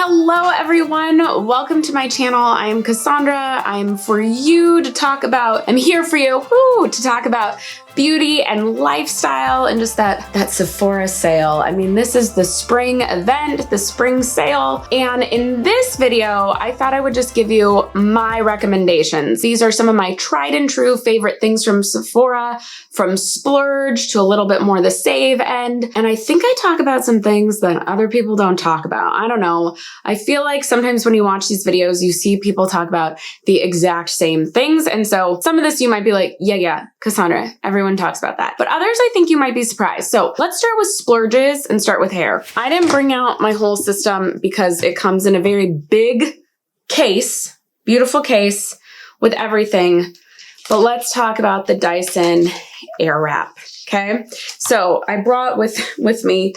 hello everyone. Welcome to my channel. I'm Cassandra. I'm for you to talk about, I'm here for you, to talk about beauty and lifestyle and just that Sephora sale. I mean, this is the spring event, the spring sale. And in this video, I thought I would just give you my recommendations. These are some of my tried and true favorite things from Sephora, from splurge to a little bit more the save end. And I think I talk about some things that other people don't talk about. I don't know. I feel like sometimes when you watch these videos, you see people talk about the exact same things. And so some of this you might be like, yeah, Cassandra, everyone talks about that. But others, I think you might be surprised. So let's start with splurges and start with hair. I didn't bring out my whole system because it comes in a very big case, beautiful case with everything. But let's talk about the DYSON AIRWRAP, okay? So I brought with me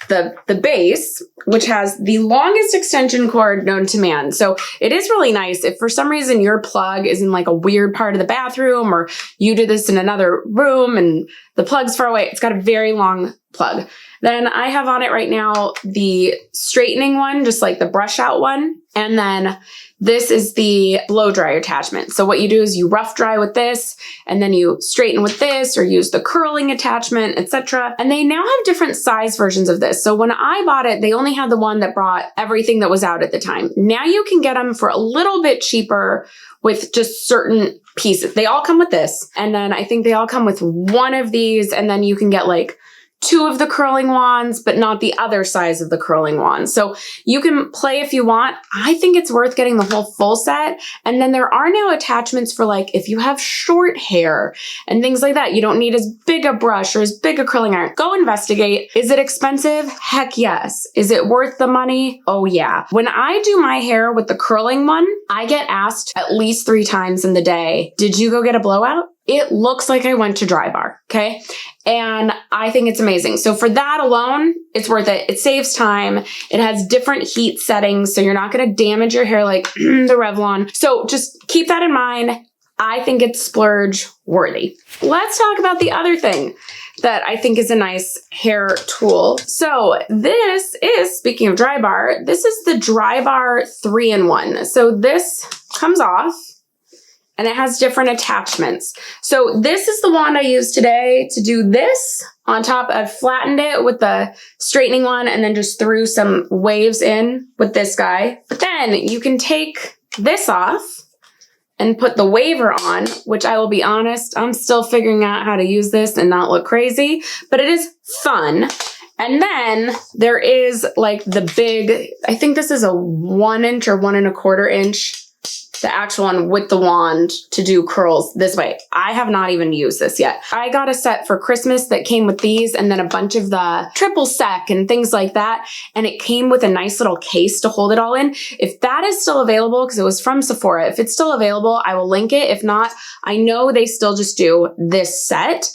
the base, which has the longest extension cord known to man. So it is really nice if for some reason your plug is in like a weird part of the bathroom or you did this in another room and the plug's far away, it's got a very long plug. Then I have on it right now the straightening one, just like the brush out one. And then this is the blow dryer attachment. So what you do is you rough dry with this and then you straighten with this or use the curling attachment, etc. And they now have different size versions of this. So when I bought it, they only had the one that brought everything that was out at the time. Now you can get them for a little bit cheaper with just certain pieces. They all come with this. And then I think they all come with one of these, and then you can get like 2 of the curling wands, but not the other size of the curling wand. So you can play if you want. I think it's worth getting the whole full set. And then there are now attachments for like, if you have short hair and things like that, you don't need as big a brush or as big a curling iron. Go investigate. Is it expensive? Heck yes. Is it worth the money? Oh yeah. When I do my hair with the curling one, I get asked at least 3 times in the day, did you go get a blowout? It looks like I went to DRYBAR, okay? And I think it's amazing. So for that alone, it's worth it. It saves time. It has different heat settings, so you're not gonna damage your hair like the Revlon. So just keep that in mind. I think it's splurge worthy. Let's talk about the other thing that I think is a nice hair tool. So this is, speaking of DRYBAR, this is the DRYBAR 3-in-1. So this comes off, and it has different attachments. So this is the wand I used today to do this. On top, I've flattened it with the straightening one and then just threw some waves in with this guy. But then you can take this off and put the waver on, which I will be honest, I'm still figuring out how to use this and not look crazy, but it is fun. And then there is like the big, I think this is a 1 inch or 1 1/4 inch, the actual one with the wand to do curls this way. I have not even used this yet. I got a set for Christmas that came with these and then a bunch of the triple sec and things like that. And it came with a nice little case to hold it all in. If that is still available, because it was from Sephora, if it's still available, I will link it. If not, I know they still just do this set.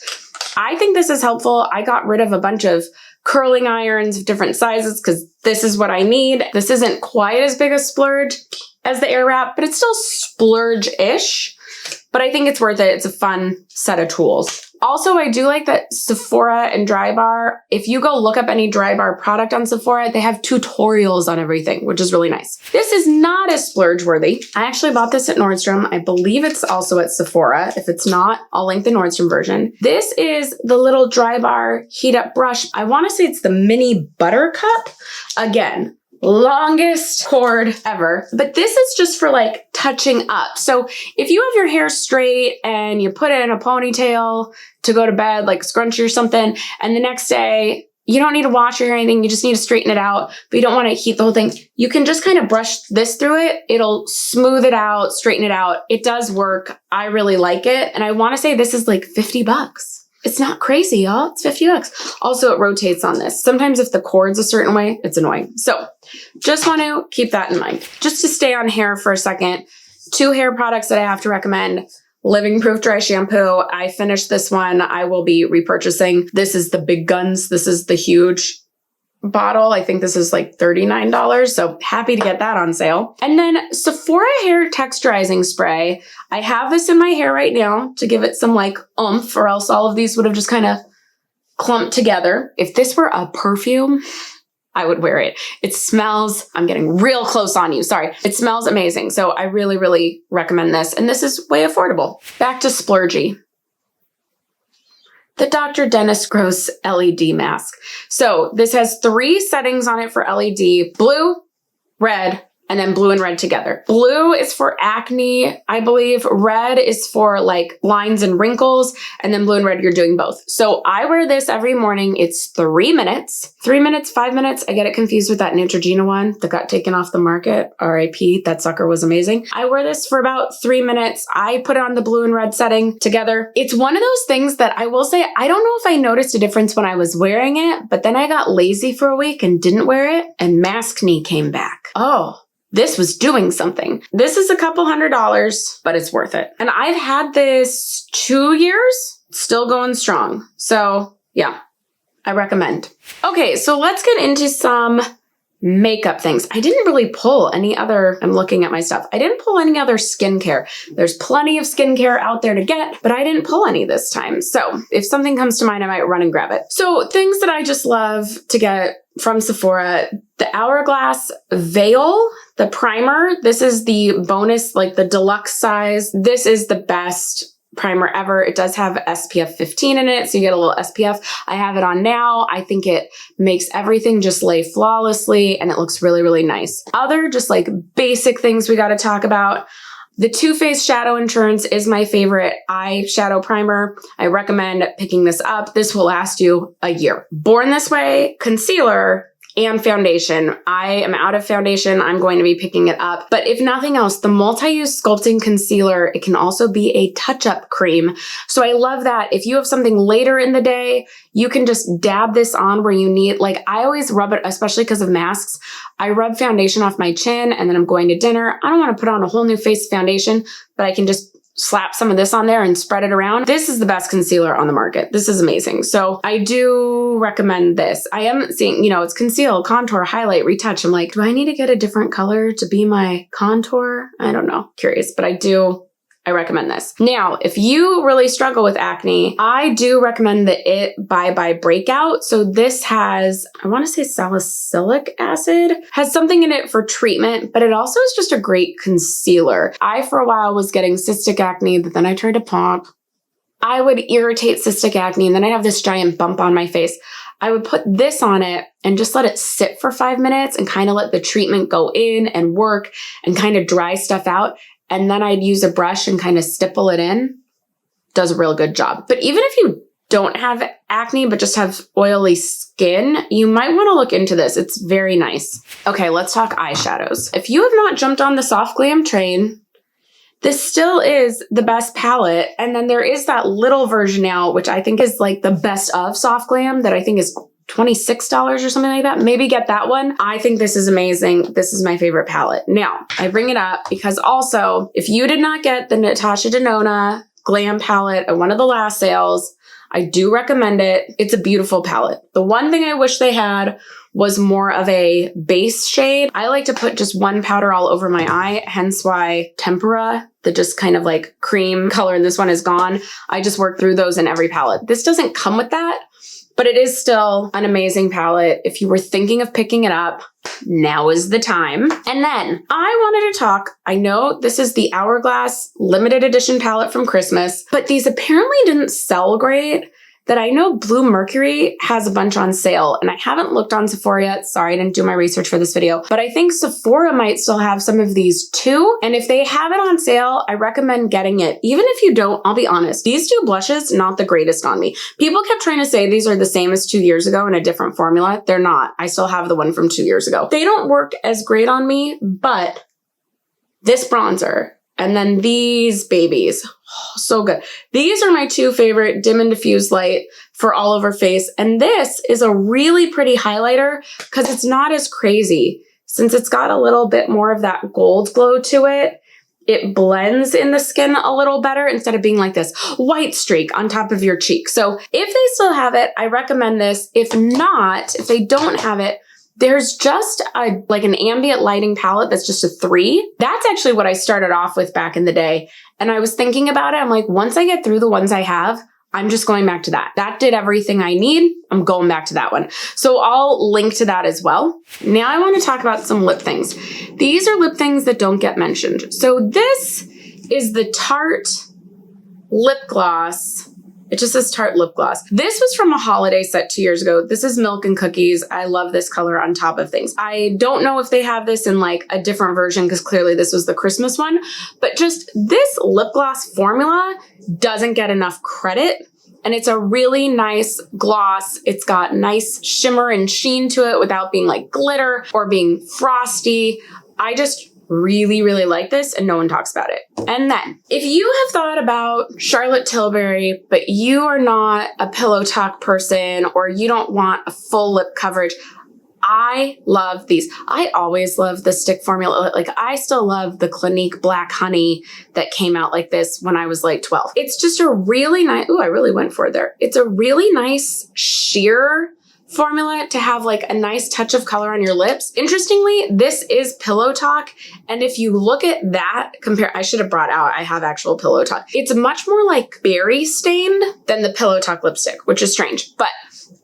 I think this is helpful. I got rid of a bunch of curling irons of different sizes because this is what I need. This isn't quite as big a splurge as the AIRWRAP, but it's still splurge-ish. But I think it's worth it. It's a fun set of tools. Also, I do like that Sephora and DRYBAR, if you go look up any DRYBAR product on Sephora, they have tutorials on everything, which is really nice. This is not as splurge-worthy. I actually bought this at Nordstrom. I believe it's also at Sephora. If it's not, I'll link the Nordstrom version. This is the little DRYBAR heat-up brush. I want to say it's the mini buttercup. Again, longest cord ever. But this is just for like touching up. So if you have your hair straight and you put it in a ponytail to go to bed, like scrunchie or something, and the next day you don't need to wash your hair or anything, you just need to straighten it out, but you don't want to heat the whole thing, you can just kind of brush this through it. It'll smooth it out, straighten it out. It does work. I really like it. And I want to say this is like 50 bucks. It's not crazy, y'all. It's 50 bucks. Also, it rotates on this. Sometimes if the cord's a certain way, it's annoying. So just want to keep that in mind. Just to stay on hair for a second, 2 hair products that I have to recommend. Living Proof Dry Shampoo. I finished this one. I will be repurchasing. This is the big guns. This is the huge bottle. I think this is like $39. So happy to get that on sale. And then Sephora Hair Texturizing Spray. I have this in my hair right now to give it some like oomph, or else all of these would have just kind of clumped together. If this were a perfume, I would wear it. It smells, I'm getting real close on you, sorry. It smells amazing. So I really, really recommend this. And this is way affordable. Back to splurgy. The Dr. Dennis Gross LED mask. So this has 3 settings on it for LED, blue, red, and then blue and red together. Blue is for acne, I believe. Red is for like lines and wrinkles. And then blue and red, you're doing both. So I wear this every morning. It's 3 minutes. 3 minutes, 5 minutes. I get it confused with that Neutrogena one that got taken off the market. RIP, that sucker was amazing. I wear this for about 3 minutes. I put on the blue and red setting together. It's one of those things that I will say, I don't know if I noticed a difference when I was wearing it, but then I got lazy for a week and didn't wear it, and maskne came back. Oh. This was doing something. This is a couple $100, but it's worth it. And I've had this 2 years, still going strong. So yeah, I recommend. Okay, so let's get into some makeup things. I didn't really pull any other, I'm looking at my stuff. I didn't pull any other skincare. There's plenty of skincare out there to get, but I didn't pull any this time. So if something comes to mind, I might run and grab it. So things that I just love to get from Sephora, the HOURGLASS Veil, the primer. This is the bonus, like the deluxe size. This is the best primer ever. It does have SPF 15 in it, so you get a little SPF. I have it on now. I think it makes everything just lay flawlessly, and it looks really, really nice. Other just like basic things we got to talk about. The Too Faced Shadow Insurance is my favorite eyeshadow primer. I recommend picking this up. This will last you a year. Born This Way, concealer, and foundation. I am out of foundation. I'm going to be picking it up. But if nothing else, the multi-use sculpting concealer, it can also be a touch-up cream. So I love that. If you have something later in the day, you can just dab this on where you need. Like I always rub it, especially because of masks. I rub foundation off my chin and then I'm going to dinner. I don't want to put on a whole new face of foundation, but I can just slap some of this on there and spread it around. This is the best concealer on the market. This is amazing. So I do recommend this. I am seeing, you know, it's conceal, contour, highlight, retouch. I'm like, do I need to get a different color to be my contour? I don't know. Curious, but I recommend this. Now, if you really struggle with acne, I do recommend the IT by Breakout. So this has, I want to say salicylic acid, has something in it for treatment, but it also is just a great concealer. I, for a while, was getting cystic acne, but then I tried to pop. I would irritate cystic acne, and then I'd have this giant bump on my face. I would put this on it and just let it sit for 5 minutes and kind of let the treatment go in and work and kind of dry stuff out. And then I'd use a brush and kind of stipple it in. Does a real good job. But even if you don't have acne, but just have oily skin, you might want to look into this. It's very nice. Okay, let's talk eyeshadows. If you have not jumped on the Soft Glam train, this still is the best palette. And then there is that little version now, which I think is like the best of Soft Glam, that I think is $26 or something like that. Maybe get that one. I think this is amazing. This is my favorite palette. Now, I bring it up because also, if you did not get the NATASHA DENONA Glam palette at one of the last sales, I do recommend it. It's a beautiful palette. The one thing I wish they had was more of a base shade. I like to put just one powder all over my eye, hence why Tempera, the just kind of like cream color in this one, is gone. I just work through those in every palette. This doesn't come with that, but it is still an amazing palette. If you were thinking of picking it up, now is the time. And then I wanted to talk, I know this is the HOURGLASS limited edition palette from Christmas, but these apparently didn't sell great. That I know Blue Mercury has a bunch on sale, and I haven't looked on Sephora yet. Sorry, I didn't do my research for this video, but I think Sephora might still have some of these too. And if they have it on sale, I recommend getting it. Even if you don't, I'll be honest, these two blushes, not the greatest on me. People kept trying to say these are the same as 2 years ago in a different formula. They're not. I still have the one from 2 years ago. They don't work as great on me, but this bronzer, and then these babies, oh, so good. These are my two favorite dim and diffuse light for all over face. And this is a really pretty highlighter because it's not as crazy. Since it's got a little bit more of that gold glow to it, it blends in the skin a little better instead of being like this white streak on top of your cheek. So if they still have it, I recommend this. If not, if they don't have it, there's just like an ambient lighting palette that's just a 3. That's actually what I started off with back in the day. And I was thinking about it. I'm like, once I get through the ones I have, I'm just going back to that. That did everything I need. I'm going back to that one. So I'll link to that as well. Now I want to talk about some lip things. These are lip things that don't get mentioned. So this is the Tarte lip gloss. It just says Tarte lip gloss. This was from a holiday set 2 years ago. This is Milk and Cookies. I love this color on top of things. I don't know if they have this in like a different version because clearly this was the Christmas one, but just this lip gloss formula doesn't get enough credit. And it's a really nice gloss. It's got nice shimmer and sheen to it without being like glitter or being frosty. I just really, really like this and no one talks about it. And then if you have thought about Charlotte Tilbury, but you are not a pillow talk person or you don't want a full lip coverage, I love these. I always love the stick formula. Like I still love the Clinique Black Honey that came out like this when I was like 12. It's just a really nice, ooh, I really went for it there. It's a really nice sheer formula to have like a nice touch of color on your lips. Interestingly, this is Pillow Talk. And if you look at that, I should have brought out, I have actual Pillow Talk. It's much more like berry stained than the Pillow Talk lipstick, which is strange. But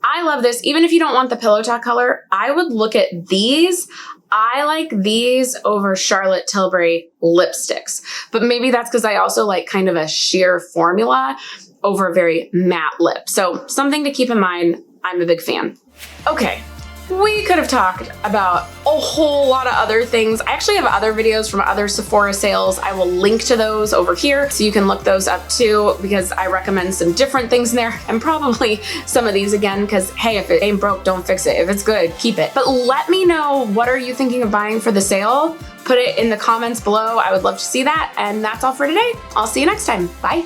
I love this. Even if you don't want the Pillow Talk color, I would look at these. I like these over Charlotte Tilbury lipsticks. But maybe that's because I also like kind of a sheer formula over a very matte lip. So something to keep in mind. I'm a big fan. Okay, we could have talked about a whole lot of other things. I actually have other videos from other Sephora sales. I will link to those over here so you can look those up too because I recommend some different things in there and probably some of these again because hey, if it ain't broke, don't fix it. If it's good, keep it. But let me know, what are you thinking of buying for the sale? Put it in the comments below. I would love to see that. And that's all for today. I'll see you next time. Bye.